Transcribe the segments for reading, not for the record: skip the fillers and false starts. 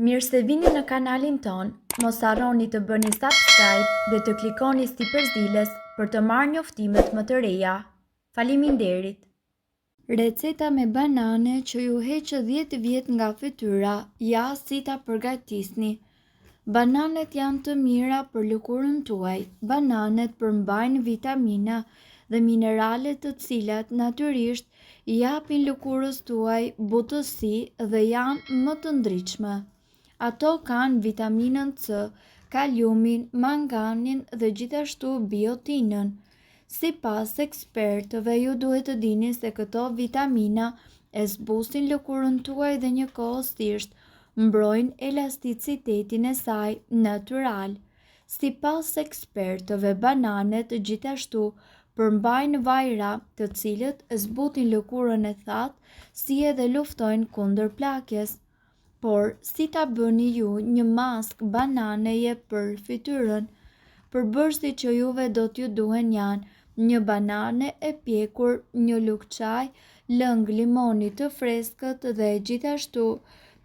Mirë se vini në kanalin ton, mos harroni të bëni subscribe dhe të klikoni si përzdiles për të marrë njoftimet më të reja. Faleminderit! Receta me banane që ju heqë 10 vjet nga fytyra, ja si ta përgatisni. Bananet janë të mira për lëkurën tuaj. Bananet përmbajnë vitamina dhe minerale të cilat natyrisht i japin lëkurës tuaj butësi dhe janë më të ndritshme. Ato kanë vitaminën C, kaliumin, manganin dhe gjithashtu biotinën. Sipas ekspertëve, ju duhet të dini se këto vitamina e zbusin lëkurën tuaj dhe njëkohësisht mbrojnë elasticitetin e saj natyral. Sipas ekspertëve, bananet gjithashtu përmbajnë vajra të cilët zbutin lëkurën e thatë si edhe luftojnë kundër plakjes. Por, si ta bëni ju një mask bananeje për fytyrën? Përbërësit që juve do t'ju duhen janë një banane e pjekur, një lugë çaj, lëng limoni të freskët dhe gjithashtu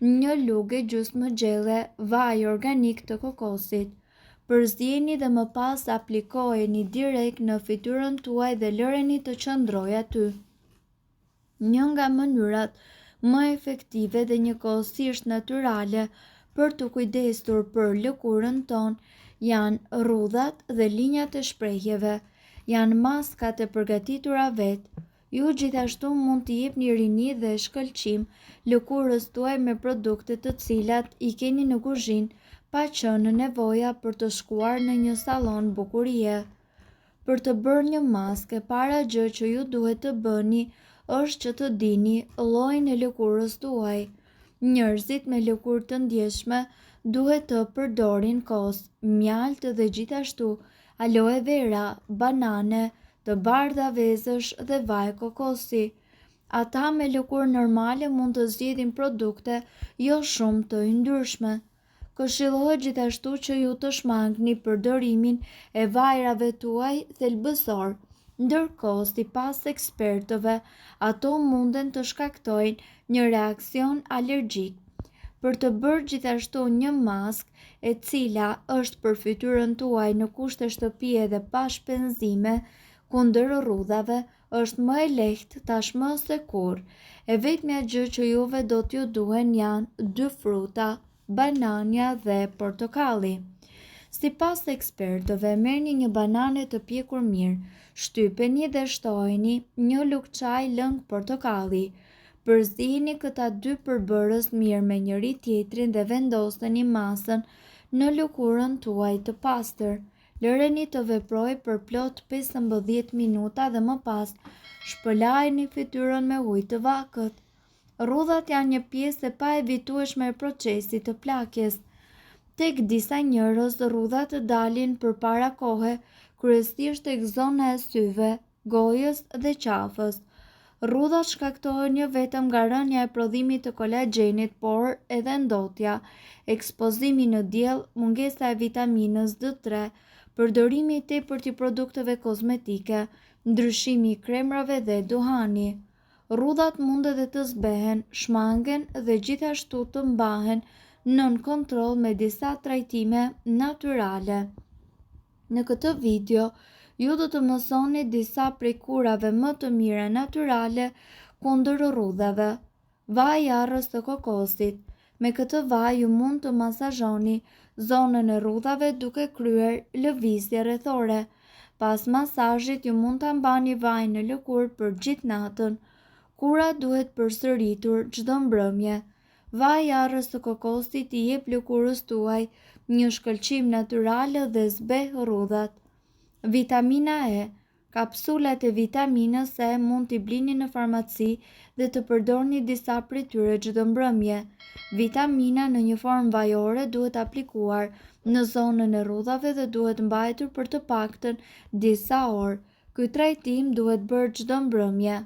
një lugë gjysmë gjelle vaj organik të kokosit. Përzieni dhe më pas aplikojeni direkt në fytyrën tuaj dhe lëreni të qëndrojë aty. Një nga mënyrat më efektive dhe njëkohësisht natyrale për të kujdesur për lëkurën tonë janë rrudhat dhe linjat e shprehjeve, janë maskat e përgatitura vetë. Ju gjithashtu mund t'i jepni rini dhe shkëlqim lëkurës tuaj me produkte të cilat i keni në kuzhinë pa qenë nevoja për të shkuar në një sallon bukurie. Për të bërë një maskë, para gjë që ju duhet të bëni është që të dini llojin e lëkurës tuaj. Njerëzit me lëkurë të ndjeshme duhet të përdorin kos, mjalt dhe gjithashtu aloe vera, banane, të bardha vezësh dhe vaj kokosi. Ata me lëkurë normale mund të zgjedhin produkte jo shumë të yndyrshme. Këshillohet gjithashtu që ju të shmangni përdorimin e vajrave tuaj thelbësor, ndërkohë sipas ekspertëve ato munden të shkaktojnë një reakcion alergjik. Për të bërë gjithashtu një maskë e cila është për fytyrën tuaj në kushte shtëpie dhe pa shpenzime kundër rrudhave, është më e lehtë tashmë se kurrë. E vetmja gjë që juve do t'ju duhen janë 2 fruta, banania dhe portokalli. Sipas ekspertëve, merrni një banane të pjekur mirë, shtypeni dhe shtojeni një lugë çaj lëng portokalli. Përziheni këta 2 përbërës mirë me njëri tjetrin dhe vendoseni masën në lëkurën tuaj të pastër. Lëreni të veprojë për plot 15 minuta dhe më pas shpëlajeni fytyrën me ujë të vakët. Rrudhat janë një pjesë e paevitueshme e procesit të plakjes. Tek disa njerëz rrudhat dalin përpara kohe, kryesisht tek zona e syve, gojës dhe qafës. Rrudhat shkaktohen jo vetëm nga rënja e prodhimit të kolagjenit, por edhe ndotja, ekspozimi në diell, mungesa e vitaminës D3, përdorimi i tepërt i produkteve kozmetike, ndryshimi i kremrave dhe duhani. Rrudhat mund edhe të zbehen, shmangen dhe gjithashtu të mbahen nën kontroll me disa trajtime natyrale. Në këtë video, ju do të mësoni disa prej kurave më të mira natyrale kundër rrudhave. Vaj arrës të kokosit. Me këtë vaj ju mund të masazhoni zonën e rrudhave duke kryer lëvizje rrethore. Pas masazhit ju mund ta mbani vajin në lëkurë për gjithë natën. Kura duhet përsëritur çdo mbrëmje. Vaji i arrës së kokosit i jep lëkurës tuaj një shkëlqim natyral dhe zbeh rrudhat. Vitamina E. Kapsulat e vitaminës E mund t'i blini në farmaci dhe të përdorni disa prej tyre çdo mbrëmje. Vitamina në një formë vajore duhet aplikuar në zonën e rrudhave dhe duhet mbajtur për të paktën disa orë. Ky trajtim duhet bërë çdo mbrëmje.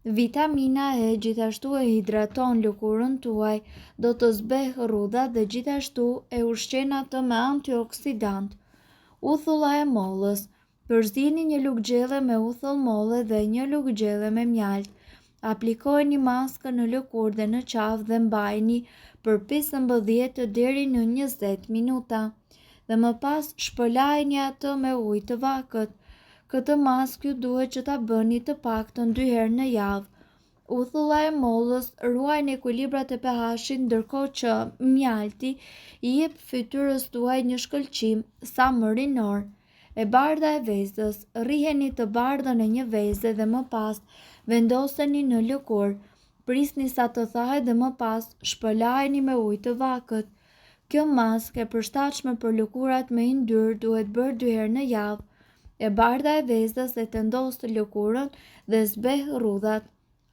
Vitamina E gjithashtu e hidraton lëkurën tuaj, do të zbeh rrudhat dhe gjithashtu e ushqen atë me antioksidant. Uthulla e mollës. Përzini një lugë gjelle me uthull molle dhe një lugë gjelle me mjalt. Aplikojeni maskën në lëkurë dhe në qafë dhe mbajini për 15 deri në 20 minuta dhe më pas shpëlajini atë me ujë të vakët. Këtë maskë ju duhet që ta bëni të paktën 2 herë në javë. Uthulla e mollës ruajnë ekuilibrat e pH-it ndërkohë që mjalti i jep fytyrës tuaj një shkëlqim sa më rinor. E bardha e vezës, rriheni të bardhën e një veze dhe më pas vendoseni në lëkurë, prisni sa të thahet dhe më pas shpëlajeni me ujë të vakët. Kjo maskë e përshtatshme për lëkurat me yndyrë duhet bërë 2 herë në javë. E bardha e vezës e tendos të lëkurën dhe zbeh rrudhat.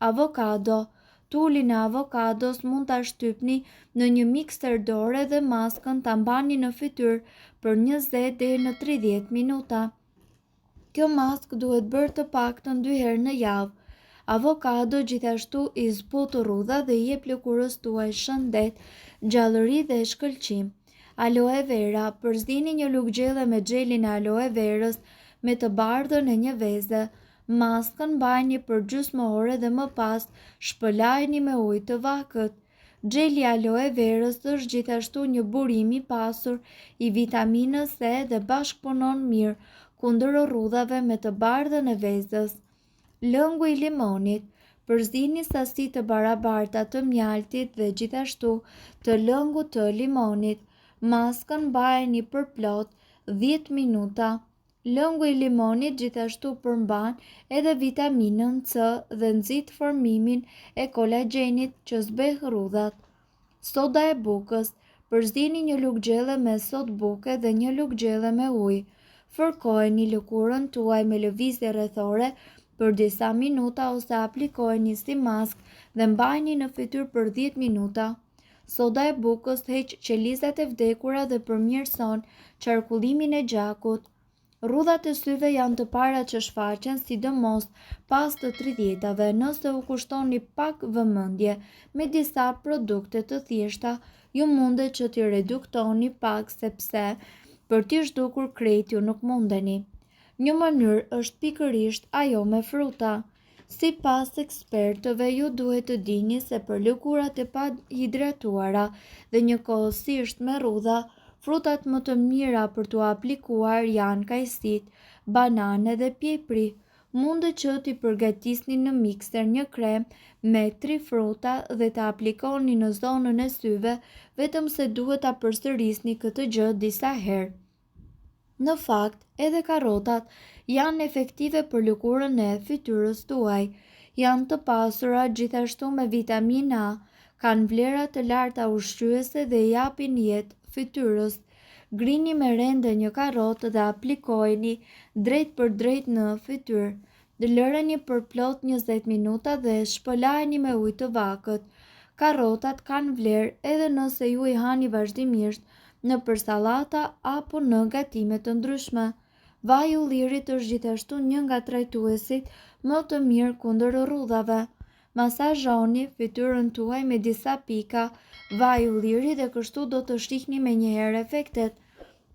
Avokado. Tulin e avokados mund ta shtypni në një mikser dore dhe maskën ta mbani në fytyrë për 20 deri në 30 minuta. Kjo maskë duhet bërë të paktën 2 herë në javë. Avokado gjithashtu i zbut rrudha dhe i jep lëkurës tuaj shëndet, gjallëri dhe shkëlqim. Aloe vera. Përzdini një luggjelle me xhelin e aloe verës me të bardhën e një veze. Maskën mbajini për gjysmë ore dhe më pas shpëlajini me ujë të vakët. Xheli aloe verës është gjithashtu një burim i pasur i vitaminës C dhe bashkëpunon mirë kundër rrudhave me të bardhën e vezës. Lëngu i limonit. Përzdini sasi të barabarta të mjaltit dhe gjithashtu të lëngut të limonit. Maskën mbajini për plot 10 minuta. Lëngu i limonit gjithashtu përmban edhe vitaminën C dhe nxit formimin e kolagjenit që zbeh rrudhat. Soda e bukës. Përzdini një luggjelle me sodë buke dhe një luggjelle me ujë. Fërkojeni lëkurën tuaj me lëvizje rrethore për disa minuta ose aplikojeni si maskë dhe mbajini në fytyrë për 10 minuta. Soda e bukës heq qelizat e vdekura dhe përmirëson qarkullimin e gjakut. Rrudhat e syve janë të parat që shfaqen, sidomos pas të 30-tave. Nëse u kushtoni pak vëmendje me disa produkte të thjeshta, ju mundet që t'i reduktoni pak sepse për t'i zhdukur krejt ju nuk mundeni. Një mënyrë është pikërisht ajo me fruta. Sipas ekspertëve, ju duhet të dini se për lëkurat e pa hidratuara dhe njëkohësisht me rrudha, frutat më të mira për t'u aplikuar janë kajsit, banane dhe piepri. Mundet që t'i përgatisni në mikser një krem me 3 fruta dhe t'a aplikoni në zonën e syve, vetëm se duhet t'a përsërisni këtë gjë disa herë. Në fakt, edhe karrotat janë efektive për lëkurën e fytyrës tuaj. Janë të pasura gjithashtu me vitaminë A, kanë vlera të larta ushqyese dhe japin jetë fytyrës. Grini me rende një karrotë dhe aplikojeni drejt për drejt në fytyrë. Lëreni për plot 20 minuta dhe shpëlajeni me ujë të vakët. Karrotat kanë vlerë edhe nëse ju i hani vazhdimisht nëpër sallata apo në gatime të ndryshme. Vaji i ullirit është gjithashtu një nga trajtuesit më të mirë kundër rrudhave. Masazhoni fytyrën tuaj me disa pika vaj ulliri dhe kështu do të shihni menjëherë efektet.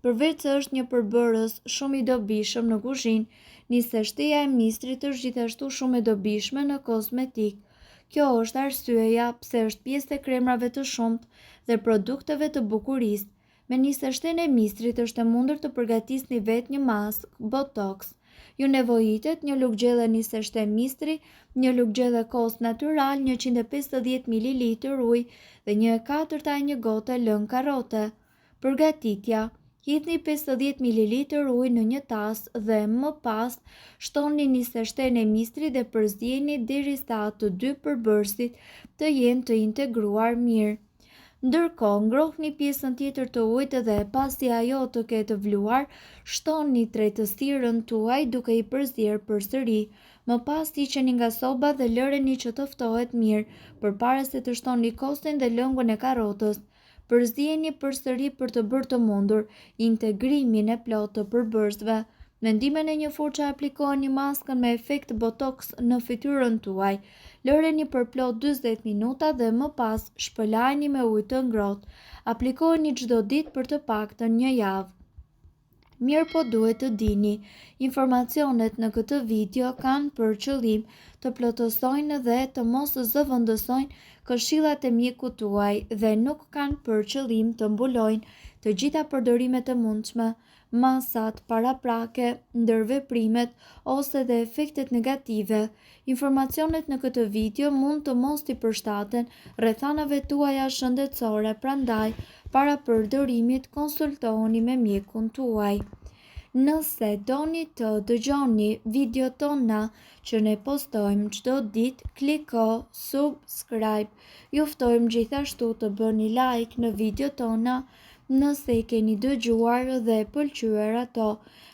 Përveç se është një përbërës shumë i dobishëm në kuzhinë, nisështia e mistrit është gjithashtu shumë e dobishme në kozmetik. Kjo është arsyeja pse është pjesë e kremrave të shumtë dhe produkteve të bukurisë. Me nisështen e mistrit është e mundur të përgatisni vetë një maskë botox. Ju nevojitet një luggjelle nisështe mistri, një luggjelle kos natyral, 150 ml ujë dhe 1/4 e një gote lëng karrote. Përgatitja: hidhni 50 ml ujë në një tas dhe më pas shtoni nisështen e mistrit dhe përzieni derisa të dy përbërësit të jenë të integruar mirë. Ndërkohë, ngrohni pjesën tjetër të ujit dhe pasi ajo të ketë vluar, shtoni tretësirën tuaj duke i përzier përsëri. Më pas hiqeni nga soba dhe lëreni që të ftohet mirë përpara se të shtoni kosin dhe lëngun e karrotës. Përzieni përsëri për të bërë të mundur integrimin e plotë të përbërësve. Me ndihmën e një furçe aplikojeni maskën me efekt botox në fytyrën tuaj. Lëreni për plot 40 minuta dhe më pas shpëlajeni me ujë të ngrohtë. Aplikojeni çdo ditë për të paktën një javë. Mirë po duhet të dini, informacionet në këtë video kanë për qëllim të plotësojnë dhe të mos zëvendësojnë këshillat e mjekut tuaj dhe nuk kanë për qëllim të mbulojnë të gjitha përdorimet e mundshme, masat, paraprake, ndërveprimet ose dhe efektet negative. Informacionet në këtë video mund të mos t'i përshtaten rrethanave tuaja shëndetësore, prandaj para përdorimit konsultohuni me mjekun tuaj. Nëse doni të dëgjoni video tona që ne postojmë çdo ditë, kliko subscribe. Ju ftojmë gjithashtu të bëni like në video tona nëse i keni dëgjuar dhe pëlqyer ato.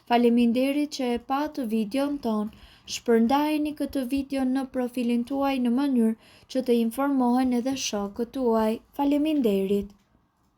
Faleminderit që e pat videon ton. Shpërndajeni këtë video në profilin tuaj në mënyrë që të informohen edhe shokët tuaj. Faleminderit.